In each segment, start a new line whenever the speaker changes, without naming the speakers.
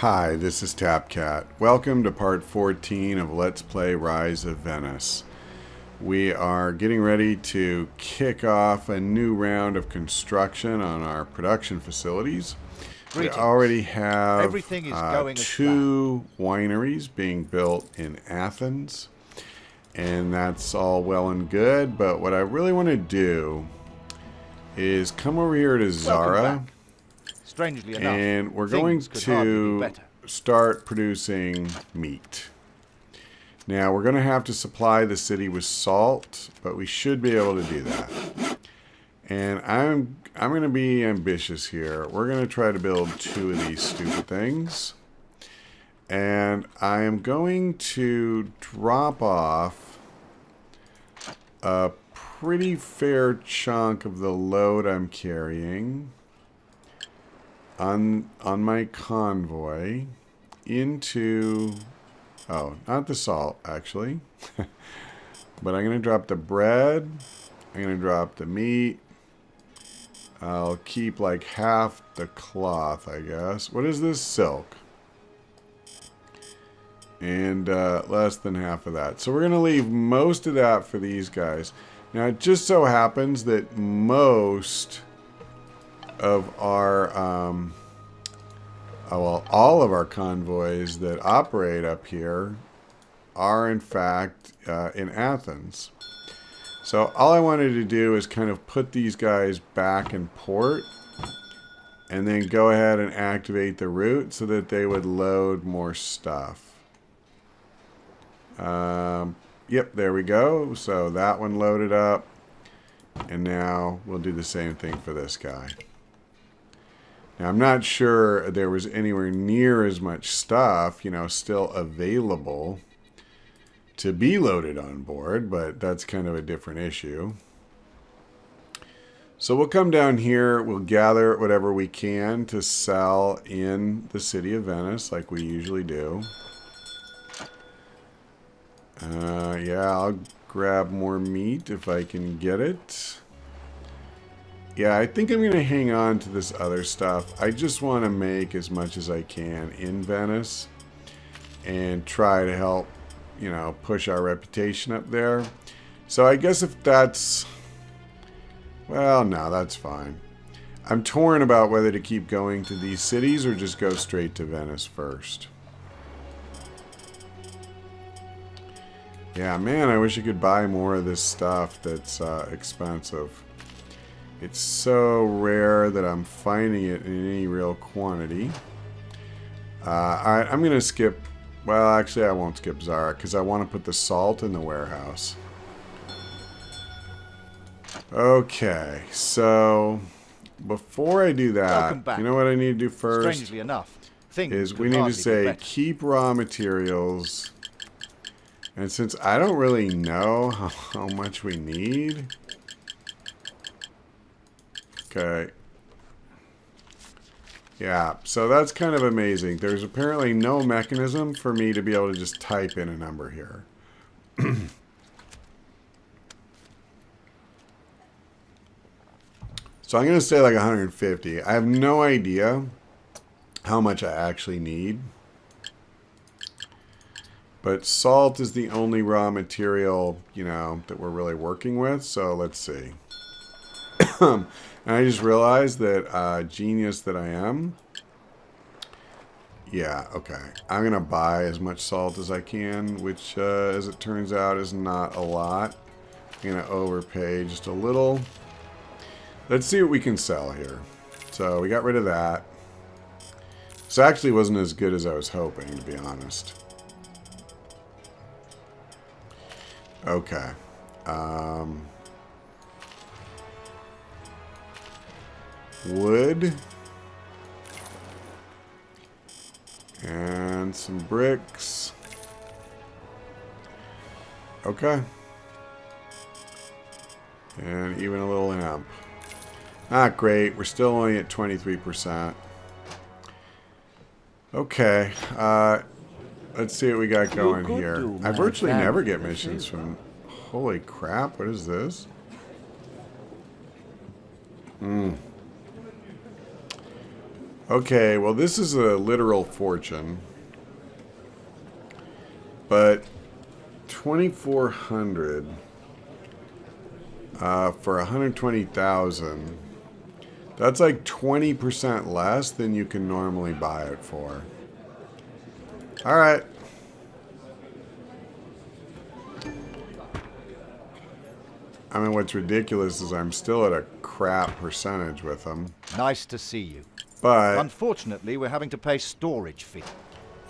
Hi, this is TapCat. Welcome to part 14 of Let's Play Rise of Venice. We are getting ready to kick off a new round of construction on our production facilities.
Greetings.
We already have
Everything is going as
two wineries being built in Athens, and that's all well and good, but what I really want to do is come over here to Zara.
Strangely enough,
And we're going to start producing meat. Now, we're going to have to supply the city with salt, but we should be able to do that. And I'm going to be ambitious here. We're going to try to build 2 of these stupid things. And I am going to drop off a pretty fair chunk of the load I'm carrying on my convoy into, oh, not the salt actually, but I'm going to drop the bread, I'm going to drop the meat, I'll keep like half the cloth, I guess. What is this? Silk. And less than half of that. So we're going to leave most of that for these guys. Now it just so happens that most of our, well, all of our convoys that operate up here are in fact in Athens. So all I wanted to do is kind of put these guys back in port and then go ahead and activate the route so that they would load more stuff. Yep, there we go. So that one loaded up. And now we'll do the same thing for this guy. Now, I'm not sure there was anywhere near as much stuff, you know, still available to be loaded on board, but that's kind of a different issue. So we'll come down here, we'll gather whatever we can to sell in the city of Venice, like we usually do. Yeah, I'll grab more meat if I can get it. Yeah, I think I'm going to hang on to this other stuff. I just want to make as much as I can in Venice and try to help, you know, push our reputation up there. So I guess if that's, well, no, that's fine. I'm torn about whether to keep going to these cities or just go straight to Venice first. Yeah, man, I wish I could buy more of this stuff that's expensive. It's so rare that I'm finding it in any real quantity. Alright, I'm going to skip... Well, actually, I won't skip Zara because I want to put the salt in the warehouse. Okay, so before I do that, you know what I need to do first?
Strangely enough,
is we need to say keep raw materials. And since I don't really know how much we need... Okay. Yeah, so that's kind of amazing. There's apparently no mechanism for me to be able to just type in a number here. So I'm going to say like 150. I have no idea how much I actually need. But salt is the only raw material, you know, that we're really working with. So let's see. And I just realized that, genius that I am. Yeah, okay. I'm going to buy as much salt as I can, which, as it turns out, is not a lot. I'm going to overpay just a little. Let's see what we can sell here. So we got rid of that. This actually wasn't as good as I was hoping, to be honest. Okay. Wood. And some bricks. Okay. And even a little hemp. Not great. We're still only at 23%. Okay. Let's see what we got going here. I virtually never get missions from... Holy crap, what is this? Okay, well this is a literal fortune. But 2,400 for 120,000. That's like 20% less than you can normally buy it for. All right. I mean, what's ridiculous is I'm still at a crap percentage with them.
Nice to see you.
But
unfortunately, we're having to pay storage fee.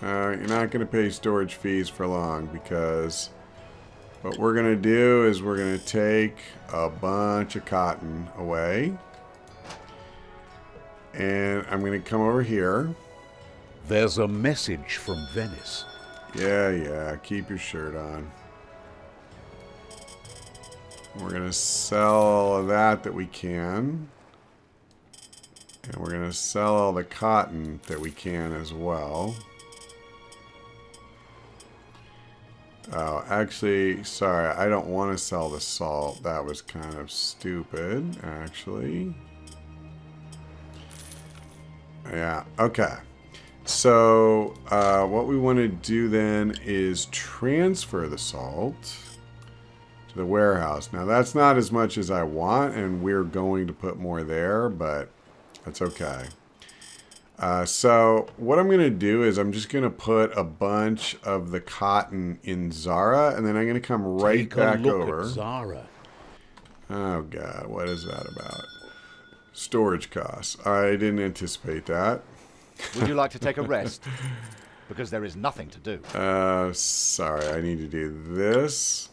you're not going to pay storage fees for long, because what we're going to do is we're going to take a bunch of cotton away. And I'm going to come over here.
There's a message from Venice.
Yeah, keep your shirt on. We're going to sell all of that we can. And we're going to sell all the cotton that we can as well. Oh, actually, sorry, I don't want to sell the salt. That was kind of stupid, actually. Yeah, okay. So, what we want to do then is transfer the salt to the warehouse. Now, that's not as much as I want, and we're going to put more there, but that's okay. So, what I'm going to do is I'm just going to put a bunch of the cotton in Zara, and then I'm going to come right back over.
At Zara.
Oh, God, what is that about? Storage costs. I didn't anticipate that.
Would you like to take a rest? Because there is nothing to do.
Sorry, I need to do this.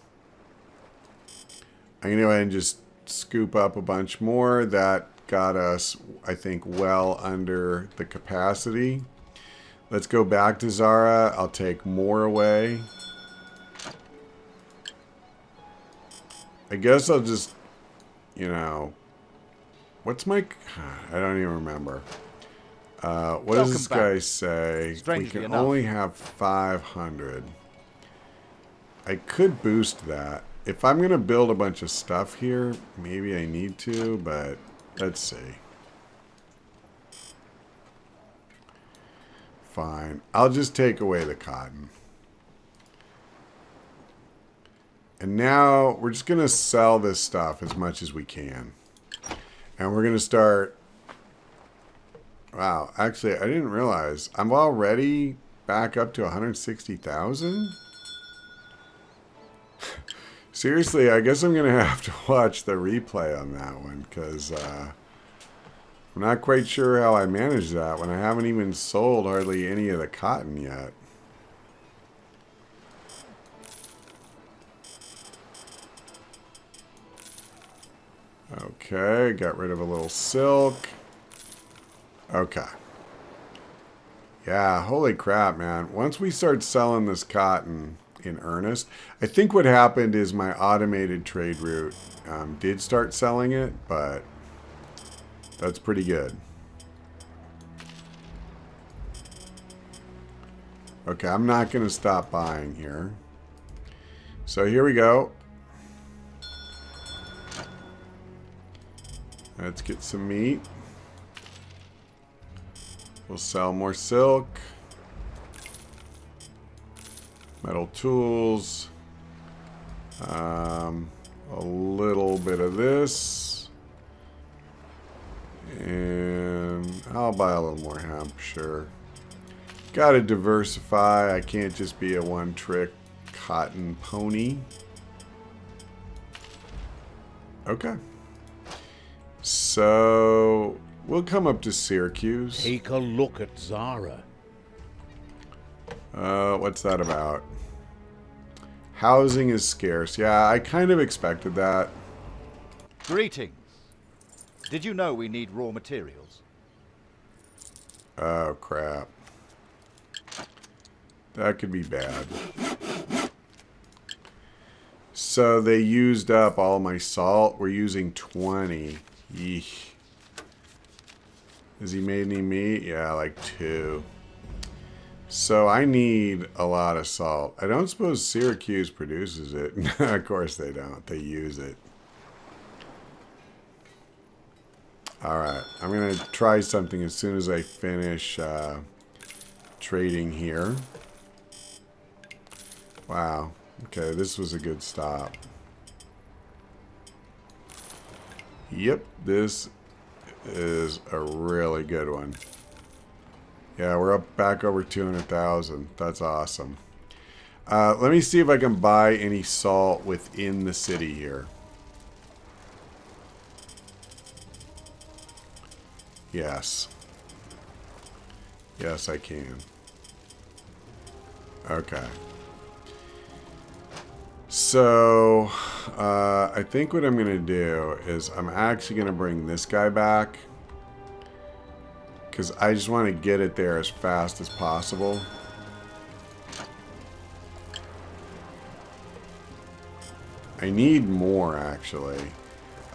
I'm going to go ahead and just scoop up a bunch more. That got us, I think, well under the capacity. Let's go back to Zara. I'll take more away. I guess I'll just, you know... What's my... I don't even remember. What does this guy say? We can only have 500. I could boost that. If I'm going to build a bunch of stuff here, maybe I need to, but let's see. Fine. I'll just take away the cotton. And now we're just going to sell this stuff as much as we can. And we're going to start... Wow, actually, I didn't realize. I'm already back up to 160,000? Seriously, I guess I'm going to have to watch the replay on that one, because I'm not quite sure how I managed that when I haven't even sold hardly any of the cotton yet. Okay, got rid of a little silk. Okay. Yeah, holy crap, man. Once we start selling this cotton in earnest, I think what happened is my automated trade route did start selling it, but that's pretty good. Okay, I'm not going to stop buying here. So here we go. Let's get some meat. We'll sell more silk. Metal tools. A little bit of this. And I'll buy a little more hemp, sure. Gotta diversify. I can't just be a one-trick cotton pony. Okay. So, we'll come up to Syracuse.
Take a look at Zara.
What's that about? Housing is scarce. Yeah, I kind of expected that.
Greetings. Did you know we need raw materials?
Oh, crap. That could be bad. So they used up all my salt. We're using 20. Yeesh. Has he made any meat? Yeah, like 2. So I need a lot of salt. I don't suppose Syracuse produces it. Of course they don't. They use it. Alright, I'm going to try something as soon as I finish trading here. Wow. Okay, this was a good stop. Yep, this is a really good one. Yeah, we're up back over 200,000. That's awesome. Let me see if I can buy any salt within the city here. Yes. Yes, I can. Okay. So, I think what I'm going to do is I'm actually going to bring this guy back. Because I just want to get it there as fast as possible. I need more, actually.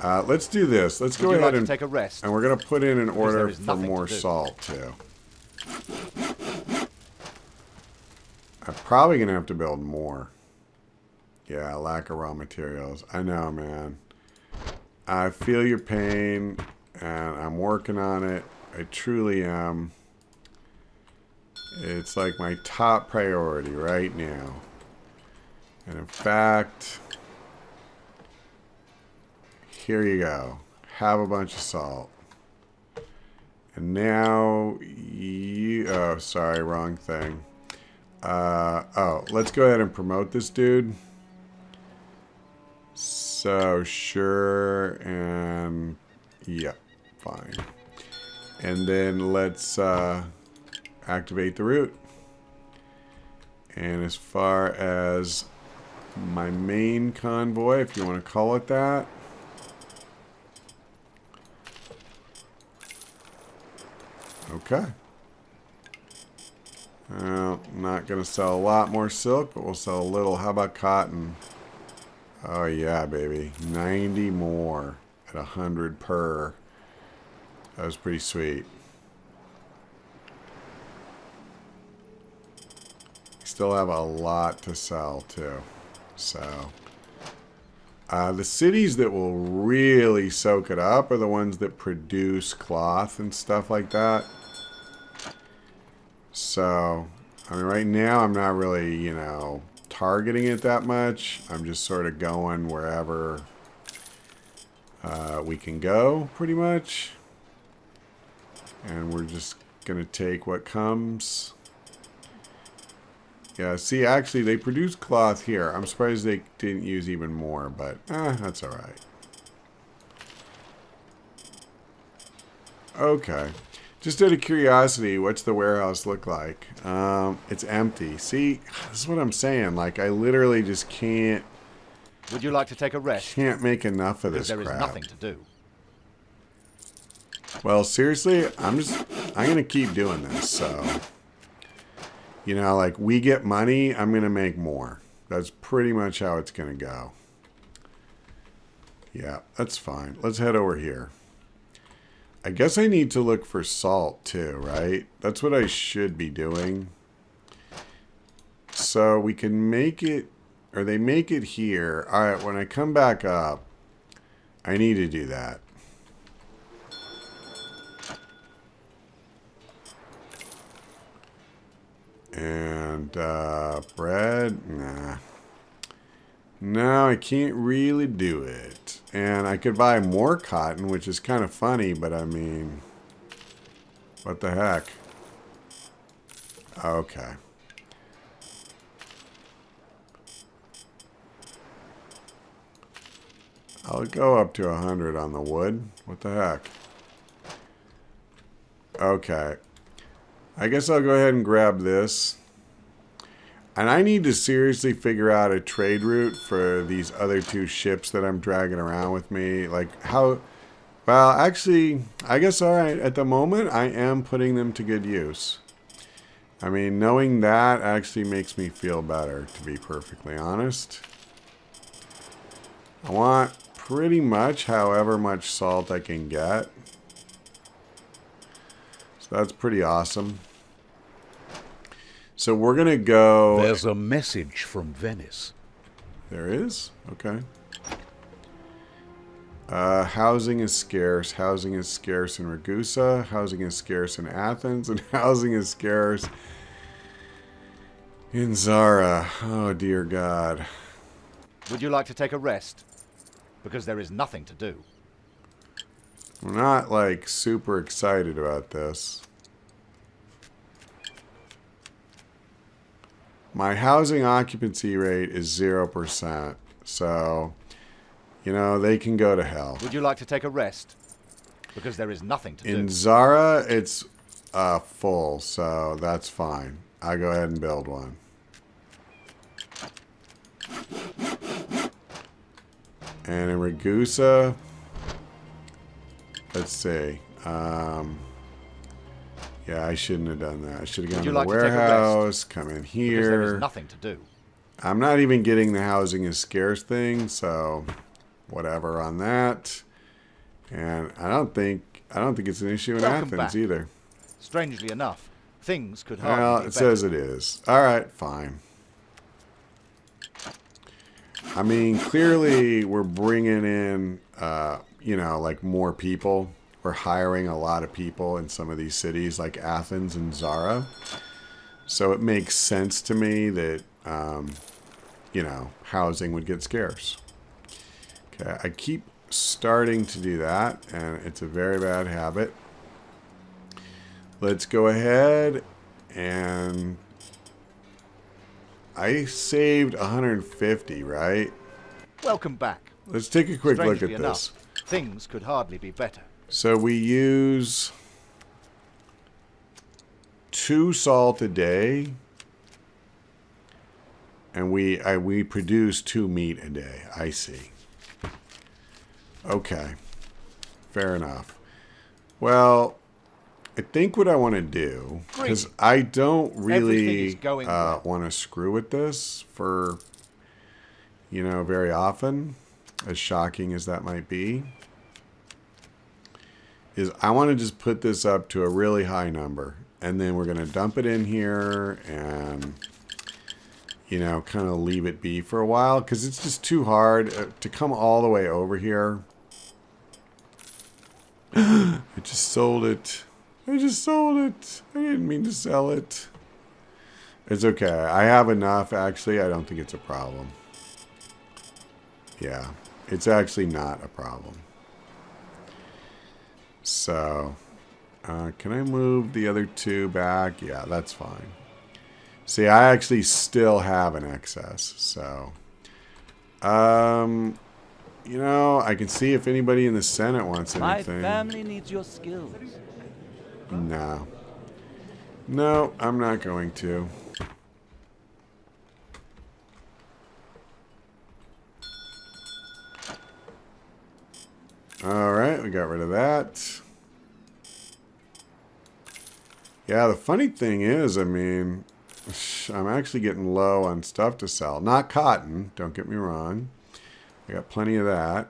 Let's do this. Let's go ahead and
take a rest.
And we're going to put in an order for more salt, too. I'm probably going to have to build more. Yeah, lack of raw materials. I know, man. I feel your pain, and I'm working on it. I truly am. It's like my top priority right now. And in fact, here you go. Have a bunch of salt. And now you... Oh, sorry, wrong thing. Oh, let's go ahead and promote this dude. So, sure, and... Yep, fine. And then let's activate the route. And as far as my main convoy, if you want to call it that. Okay. Well, not going to sell a lot more silk, but we'll sell a little. How about cotton? Oh yeah, baby. 90 more at 100 per. That was pretty sweet. Still have a lot to sell too. So the cities that will really soak it up are the ones that produce cloth and stuff like that. So, I mean, right now I'm not really, you know, targeting it that much. I'm just sort of going wherever we can go, pretty much. And we're just going to take what comes. Yeah, see, actually, they produce cloth here. I'm surprised they didn't use even more, but that's all right. Okay. Just out of curiosity, what's the warehouse look like? It's empty. See, this is what I'm saying. Like, I literally just can't...
Would you like to take a rest?
Can't make enough of this crap.
There is nothing to do.
Well, seriously, I'm going to keep doing this, so... You know, like, we get money, I'm going to make more. That's pretty much how it's going to go. Yeah, that's fine. Let's head over here. I guess I need to look for salt too, right? That's what I should be doing. So we can make it, or they make it here. All right, when I come back up, I need to do that. And bread, nah. No, I can't really do it. And I could buy more cotton, which is kind of funny, but I mean, what the heck? Okay. I'll go up to 100 on the wood. What the heck? Okay. I guess I'll go ahead and grab this. And I need to seriously figure out a trade route for these other two ships that I'm dragging around with me. Like, how... Well, actually, I guess, alright, at the moment, I am putting them to good use. I mean, knowing that actually makes me feel better, to be perfectly honest. I want pretty much however much salt I can get. So that's pretty awesome. So we're going to go...
There's a message from Venice.
There is? Okay. Housing is scarce. Housing is scarce in Ragusa. Housing is scarce in Athens. And housing is scarce in Zara. Oh, dear God.
Would you like to take a rest? Because there is nothing to do.
We're not, like, super excited about this. My housing occupancy rate is 0%. So, you know, they can go to hell.
Would you like to take a rest? Because there is nothing to do.
In Zara, it's full, so that's fine. I go ahead and build one. And in Ragusa, let's see. Yeah, I shouldn't have done that. I should have gone to the warehouse, come in here.
Because there is nothing to do.
I'm not even getting the housing is scarce thing, so whatever on that. And I don't think it's an issue in Athens either.
Strangely enough, things could hardly
Well,
be
it
better.
says it is. All right, fine. I mean, clearly we're bringing in, you know, like more people. We're hiring a lot of people in some of these cities like Athens and Zara. So it makes sense to me that, you know, housing would get scarce. Okay, I keep starting to do that, and it's a very bad habit. Let's go ahead and I saved 150, right?
Welcome back.
Let's take a quick look
Strangely
at
enough,
this.
things could hardly be better.
So we use 2 salt a day, and we produce 2 meat a day. I see. Okay, fair enough. Well, I think what I want to do, because I don't really want to screw with this for, you know, very often, as shocking as that might be, is I want to just put this up to a really high number. And then we're going to dump it in here and, you know, kind of leave it be for a while. Because it's just too hard to come all the way over here. I just sold it. I just sold it. I didn't mean to sell it. It's okay. I have enough, actually. I don't think it's a problem. Yeah. It's actually not a problem. So, can I move the other 2 back? Yeah, that's fine. See, I actually still have an excess. So, you know, I can see if anybody in the Senate wants anything.
My family needs your skills.
No. No, I'm not going to. Alright, we got rid of that. Yeah, the funny thing is, I mean, I'm actually getting low on stuff to sell. Not cotton, don't get me wrong. I got plenty of that.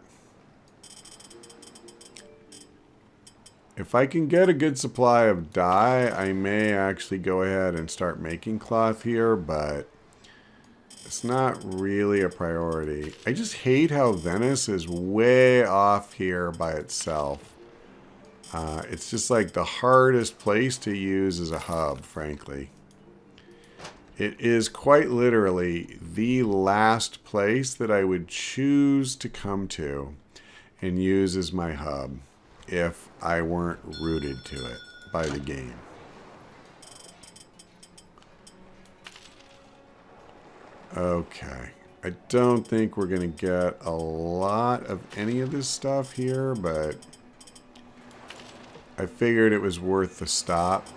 If I can get a good supply of dye, I may actually go ahead and start making cloth here, but it's not really a priority. I just hate how Venice is way off here by itself. It's just like the hardest place to use as a hub, frankly. It is quite literally the last place that I would choose to come to and use as my hub if I weren't rooted to it by the game. Okay. I don't think we're going to get a lot of any of this stuff here, but I figured it was worth the stop.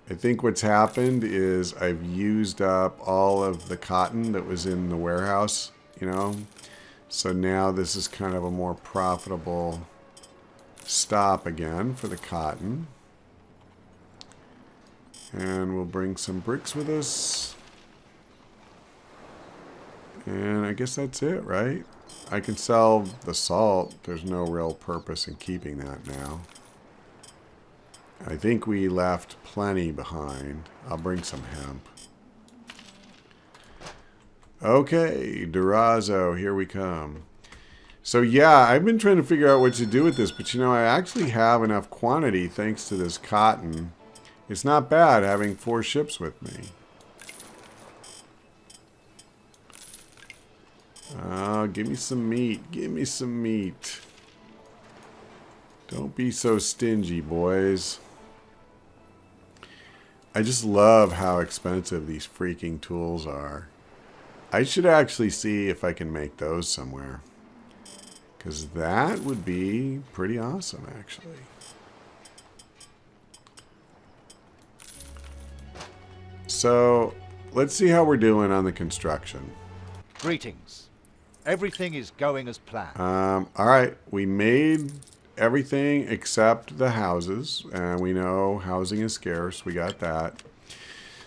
I think what's happened is I've used up all of the cotton that was in the warehouse, you know. So now this is kind of a more profitable stop again for the cotton. And we'll bring some bricks with us. And I guess that's it, right? I can sell the salt. There's no real purpose in keeping that now. I think we left plenty behind. I'll bring some hemp. Okay, Durazzo, here we come. So yeah, I've been trying to figure out what to do with this, but you know, I actually have enough quantity thanks to this cotton. It's not bad having 4 ships with me. Give me some meat. Give me some meat. Don't be so stingy, boys. I just love how expensive these freaking tools are. I should actually see if I can make those somewhere. Because that would be pretty awesome, actually. So, let's see how we're doing on the construction.
Greetings. Everything is going as planned.
Alright, we made everything except the houses. And we know housing is scarce. We got that.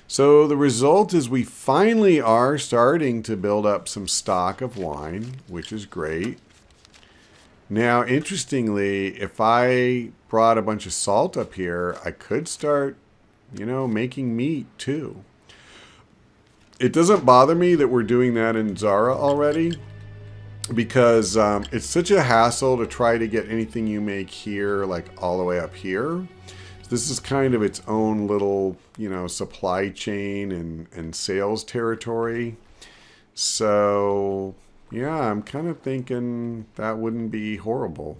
So the result is we finally are starting to build up some stock of wine, which is great. Now, interestingly, if I brought a bunch of salt up here, I could start, you know, making meat too. It doesn't bother me that we're doing that in Zara already, because it's such a hassle to try to get anything you make here, like all the way up here. This is kind of its own little, you know, supply chain and sales territory. So, yeah, I'm kind of thinking that wouldn't be horrible.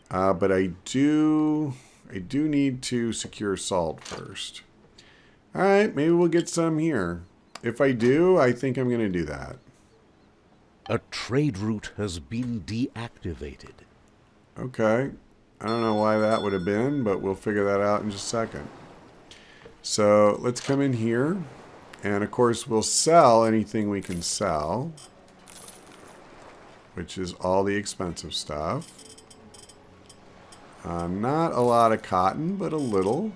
But I do need to secure salt first. All right, maybe we'll get some here. If I do, I think I'm going to do that.
A trade route has been deactivated.
Okay. I don't know why that would have been, but we'll figure that out in just a second. So let's come in here. And of course, we'll sell anything we can sell, which is all the expensive stuff. Not a lot of cotton, but a little.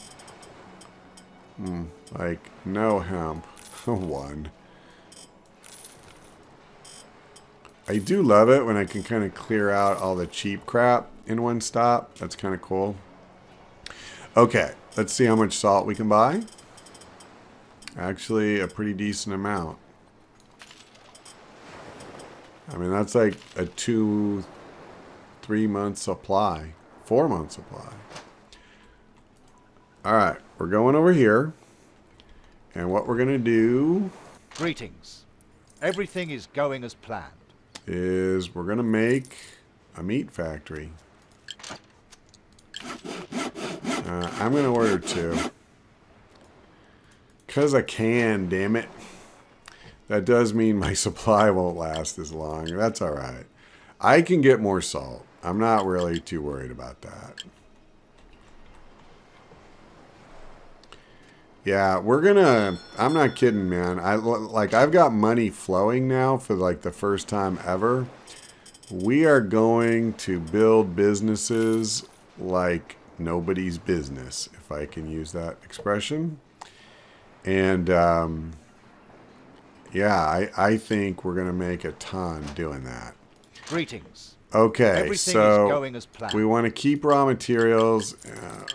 Like no hemp. 1. I do love it when I can kind of clear out all the cheap crap in one stop. That's kind of cool. Okay, let's see how much salt we can buy. Actually, a pretty decent amount. I mean, that's like a 2-3 month supply. 4 month supply. Alright, we're going over here. And what we're going to do...
Greetings. Everything is going as planned.
...is we're going to make a meat factory. I'm going to order 2. Because I can, damn it. That does mean my supply won't last as long. That's alright. I can get more salt. I'm not really too worried about that. Yeah, we're gonna... I'm not kidding, man. I've got money flowing now for like the first time ever. We are going to build businesses like nobody's business, if I can use that expression. And yeah, I think we're gonna make a ton doing that.
Greetings.
Okay,
Everything
so
is going as planned.
we want to keep raw materials.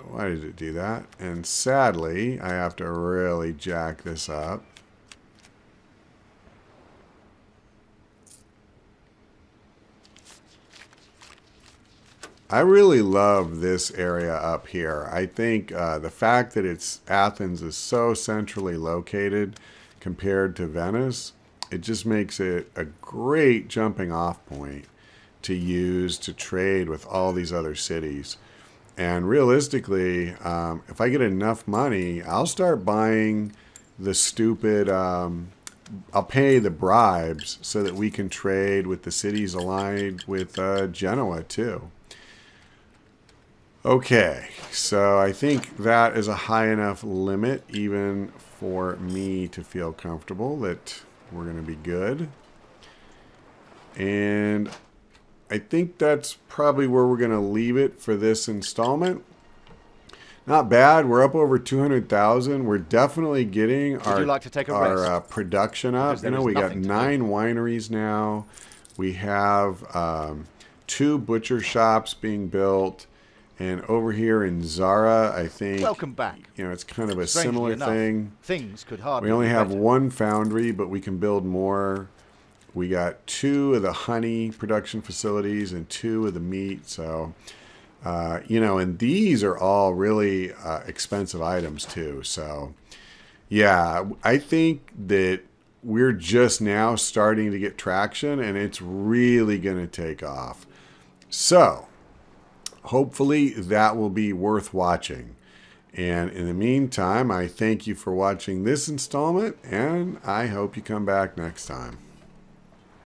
Why did it do that? And sadly, I have to really jack this up. I really love this area up here. I think the fact that Athens is so centrally located compared to Venice, it just makes it a great jumping off point to use to trade with all these other cities. And realistically, if I get enough money, I'll start buying the stupid... I'll pay the bribes so that we can trade with the cities aligned with Genoa too. Okay, so I think that is a high enough limit even for me to feel comfortable that we're going to be good. And I think that's probably where we're going to leave it for this installment. Not bad. We're up over 200,000. We're definitely getting our production up. You know, we got 9 wineries now. We have 2 butcher shops being built. And over here in Zara, I think,
welcome back.
You know, it's kind of a
Strangely
similar
enough,
thing.
Things could hardly
We only
be
have
better.
1 foundry, but we can build more. We got 2 of the honey production facilities and 2 of the meat. So, and these are all really expensive items too. So, yeah, I think that we're just now starting to get traction, and it's really going to take off. So, hopefully that will be worth watching. And in the meantime, I thank you for watching this installment, and I hope you come back next time.